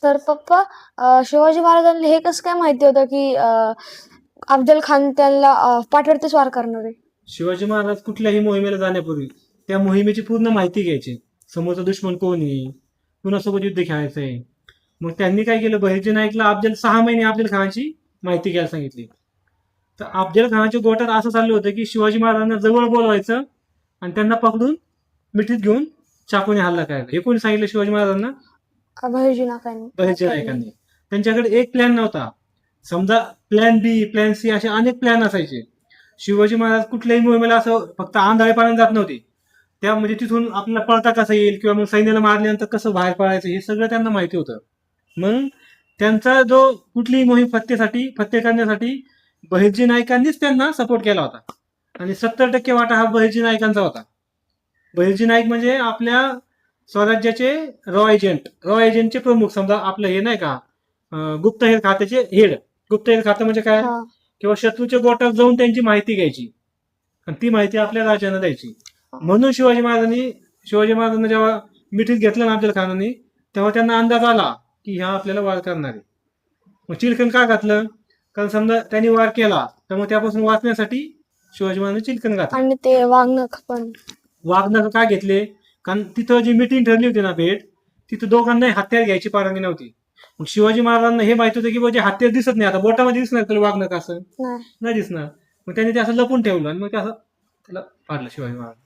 तर पप्पा शिवाजी महाराजांना हे कसं काय माहिती होतं की अफजल खान त्यांना पाठवरती स्वार करणार आहे? शिवाजी महाराज कुठल्याही मोहिमेला जाण्यापूर्वी त्या मोहिमेची पूर्ण माहिती घ्यायची. समोरचा दुश्मन कोण आहे, कुणासोबत युद्ध खेळायचंय. मग त्यांनी काय केलं, बहिर्जी नाईकला 6 महिने अफजल खानाची माहिती घ्यायला सांगितली. तर अफजल खानाच्या गोटात असं चाललं होतं की शिवाजी महाराजांना जवळ बोलवायचं आणि त्यांना पकडून मिठीत घेऊन चाकूने हल्ला करायचा. हे कोणी सांगितलं शिवाजी महाराजांना? बहिर्जी नाकांनी. बहिर्जी नायकांनी. त्यांच्याकडे एक प्लॅन नव्हता. समजा प्लॅन बी, प्लॅन सी असे अनेक प्लॅन असायचे. शिवाजी महाराज कुठल्याही मोहिमेला असं फक्त आंधळेपणाने जात नव्हते. त्या म्हणजे तिथून आपल्याला पळता कसं येईल किंवा मग सैन्याला मारल्यानंतर कसं बाहेर पडायचं हे सगळं त्यांना माहिती होतं. मग त्यांचा जो कुठलीही मोहीम फत्ते करण्यासाठी बहिर्जी नाईकांनीच त्यांना सपोर्ट केला होता. आणि 70% वाटा हा बहिर्जी नाईकांचा होता. बहिर्जी नाईक म्हणजे आपल्या स्वराज्याचे रॉ एजंटचे प्रमुख. समजा आपलं हे नाही का, गुप्तहेर खात्याचे हेड. गुप्तहेर खातं म्हणजे काय, हा. किंवा शत्रूच्या गोटात जाऊन त्यांची माहिती घ्यायची आणि ती माहिती आपल्या राजांना द्यायची. म्हणून शिवाजी महाराजांना जेव्हा मिठीत घेतलं ना अफजल खानाने, तेव्हा त्यांना अंदाज आला की हा आपल्याला वार करणार आहे. मग चिलखन का घातलं? कारण समजा त्यांनी वार केला तर मग त्यापासून वाचण्यासाठी शिवाजी महाराजांनी चिलखन घातलं. आणि ते वाघनख पण. वाघनख का घेतले? कारण तिथं जी मिटिंग ठरली होती ना भेट, तिथं दोघांनाही हत्यार घ्यायची परवानगी नव्हती. मग शिवाजी महाराजांना हे माहित होतं की म्हणजे हत्यार दिसत नाही, आता बोटामध्ये दिसणार तुला वाघनख असं नाही. नाही दिसणार. मग त्यांनी ते असं लपून ठेवलं आणि मग ते असं त्याला पाडलं शिवाजी महाराज.